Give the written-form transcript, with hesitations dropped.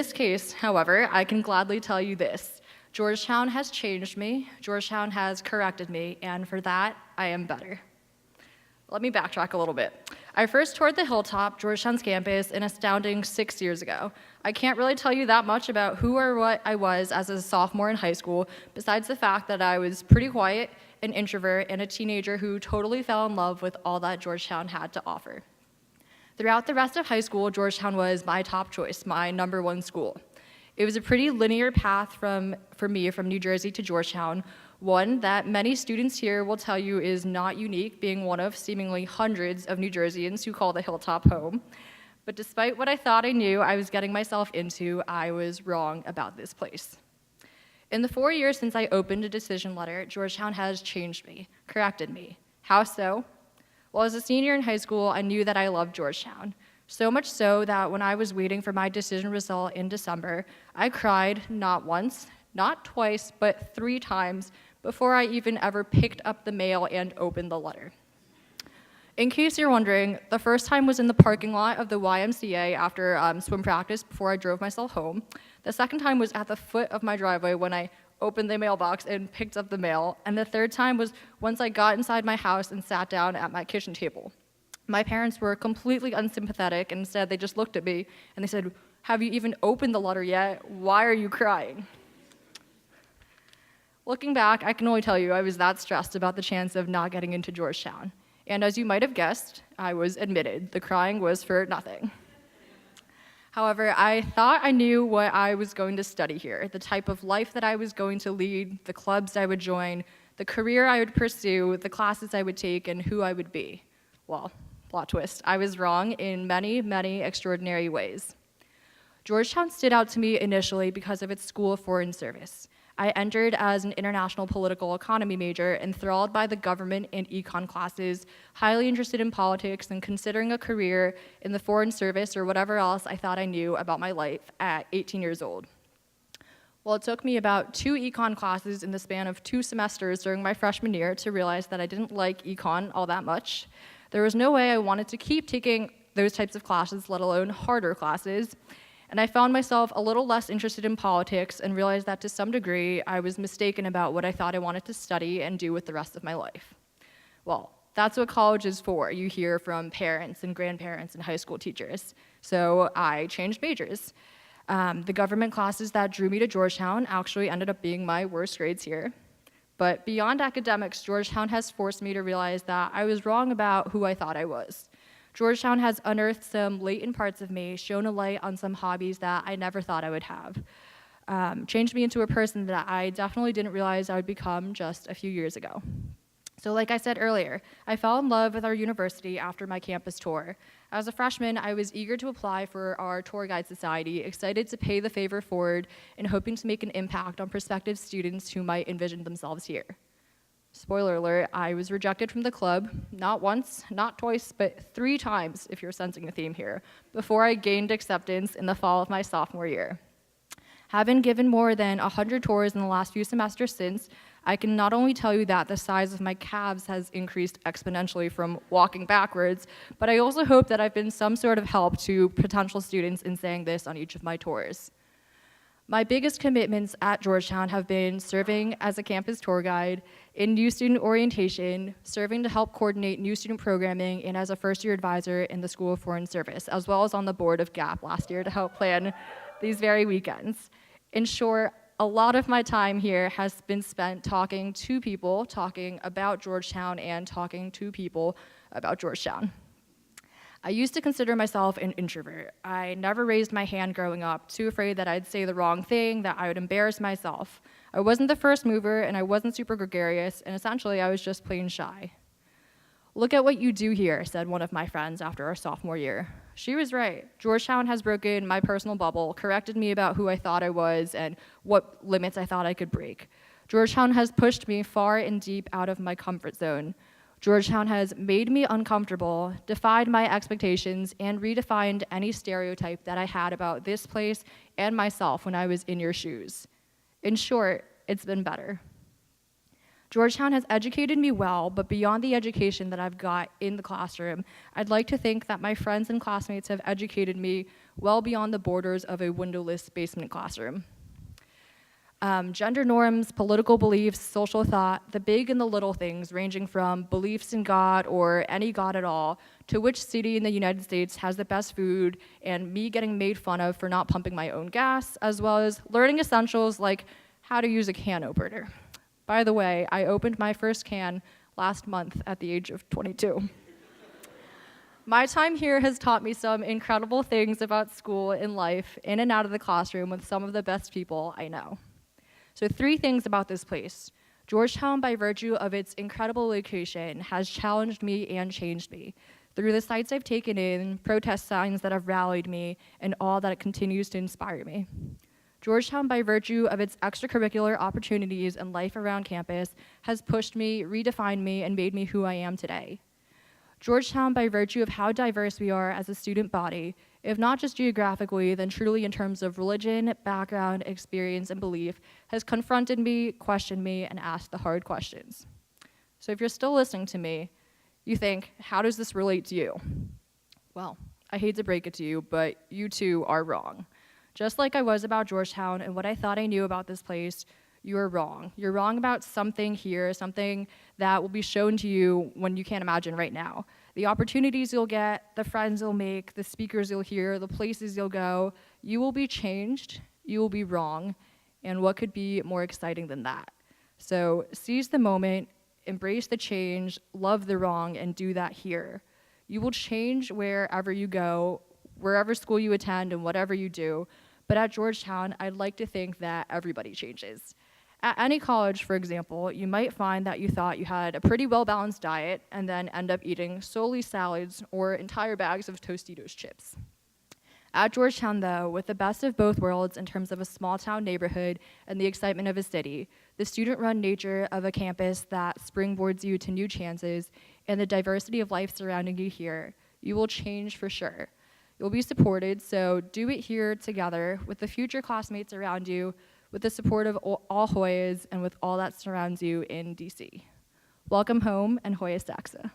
this case, however, I can gladly tell you this. Georgetown has changed me, Georgetown has corrected me, and for that, I am better. Let me backtrack a little bit. I first toured the Hilltop, Georgetown's campus, an astounding 6 years ago. I can't really tell you that much about who or what I was as a sophomore in high school, besides the fact that I was pretty quiet, an introvert, and a teenager who totally fell in love with all that Georgetown had to offer. Throughout the rest of high school, Georgetown was my top choice, my #1 school. It was a pretty linear path for me from New Jersey to Georgetown, one that many students here will tell you is not unique, being one of seemingly hundreds of New Jerseyans who call the Hilltop home. But despite what I thought I knew I was getting myself into, I was wrong about this place. In the 4 years since I opened a decision letter, Georgetown has changed me, corrected me. How so? Well, as a senior in high school, I knew that I loved Georgetown. So much so that when I was waiting for my decision result in December, I cried not once, not twice, but 3 times before I even ever picked up the mail and opened the letter. In case you're wondering, the first time was in the parking lot of the YMCA after swim practice before I drove myself home. The second time was at the foot of my driveway when I opened the mailbox and picked up the mail. And the third time was once I got inside my house and sat down at my kitchen table. My parents were completely unsympathetic, and instead they just looked at me and they said, "Have you even opened the letter yet? Why are you crying?" Looking back, I can only tell you I was that stressed about the chance of not getting into Georgetown. And as you might have guessed, I was admitted. The crying was for nothing. However, I thought I knew what I was going to study here, the type of life that I was going to lead, the clubs I would join, the career I would pursue, the classes I would take, and who I would be. Well, plot twist, I was wrong in many, many extraordinary ways. Georgetown stood out to me initially because of its School of Foreign Service. I entered as an international political economy major, enthralled by the government and econ classes, highly interested in politics, and considering a career in the foreign service or whatever else I thought I knew about my life at 18 years old. Well, it took me about 2 econ classes in the span of 2 semesters during my freshman year to realize that I didn't like econ all that much. There was no way I wanted to keep taking those types of classes, let alone harder classes. And I found myself a little less interested in politics and realized that to some degree, I was mistaken about what I thought I wanted to study and do with the rest of my life. Well, that's what college is for. You hear from parents and grandparents and high school teachers. So I changed majors. The government classes that drew me to Georgetown actually ended up being my worst grades here. But beyond academics, Georgetown has forced me to realize that I was wrong about who I thought I was. Georgetown has unearthed some latent parts of me, shone a light on some hobbies that I never thought I would have, changed me into a person that I definitely didn't realize I would become just a few years ago. So like I said earlier, I fell in love with our university after my campus tour. As a freshman, I was eager to apply for our tour guide society, excited to pay the favor forward, and hoping to make an impact on prospective students who might envision themselves here. Spoiler alert, I was rejected from the club, not once, not twice, but 3 times, if you're sensing a theme here, before I gained acceptance in the fall of my sophomore year. Having given more than 100 tours in the last few semesters since, I can not only tell you that the size of my calves has increased exponentially from walking backwards, but I also hope that I've been some sort of help to potential students in saying this on each of my tours. My biggest commitments at Georgetown have been serving as a campus tour guide, in new student orientation, serving to help coordinate new student programming, and as a first-year advisor in the School of Foreign Service, as well as on the board of GAP last year to help plan these very weekends. In short, a lot of my time here has been spent talking to people, talking about Georgetown, and talking to people about Georgetown. I used to consider myself an introvert. I never raised my hand growing up, too afraid that I'd say the wrong thing, that I would embarrass myself. I wasn't the first mover, and I wasn't super gregarious, and essentially I was just plain shy. "Look at what you do here," said one of my friends after our sophomore year. She was right. Georgetown has broken my personal bubble, corrected me about who I thought I was and what limits I thought I could break. Georgetown has pushed me far and deep out of my comfort zone. Georgetown has made me uncomfortable, defied my expectations, and redefined any stereotype that I had about this place and myself when I was in your shoes. In short, it's been better. Georgetown has educated me well, but beyond the education that I've got in the classroom, I'd like to think that my friends and classmates have educated me well beyond the borders of a windowless basement classroom. Gender norms, political beliefs, social thought, the big and the little things ranging from beliefs in God or any God at all, to which city in the United States has the best food, and me getting made fun of for not pumping my own gas, as well as learning essentials like how to use a can opener. By the way, I opened my first can last month at the age of 22. My time here has taught me some incredible things about school and life in and out of the classroom with some of the best people I know. So 3 things about this place. Georgetown, by virtue of its incredible location, has challenged me and changed me. Through the sites I've taken in, protest signs that have rallied me, and all that it continues to inspire me. Georgetown, by virtue of its extracurricular opportunities and life around campus, has pushed me, redefined me, and made me who I am today. Georgetown, by virtue of how diverse we are as a student body, if not just geographically, then truly in terms of religion, background, experience, and belief, has confronted me, questioned me, and asked the hard questions. So if you're still listening to me, you think, how does this relate to you? Well, I hate to break it to you, but you too are wrong. Just like I was about Georgetown and what I thought I knew about this place, you are wrong. You're wrong about something here, something that will be shown to you when you can't imagine right now. The opportunities you'll get, the friends you'll make, the speakers you'll hear, the places you'll go, you will be changed, you will be wrong, and what could be more exciting than that? So seize the moment, embrace the change, love the wrong, and do that here. You will change wherever you go, wherever school you attend, and whatever you do. But at Georgetown, I'd like to think that everybody changes. At any college, for example, you might find that you thought you had a pretty well-balanced diet and then end up eating solely salads or entire bags of Tostitos chips. At Georgetown, though, with the best of both worlds in terms of a small-town neighborhood and the excitement of a city, the student-run nature of a campus that springboards you to new chances, and the diversity of life surrounding you here, you will change for sure. You'll be supported, so do it here together with the future classmates around you, with the support of all Hoyas, and with all that surrounds you in DC. Welcome home, and Hoya Saxa.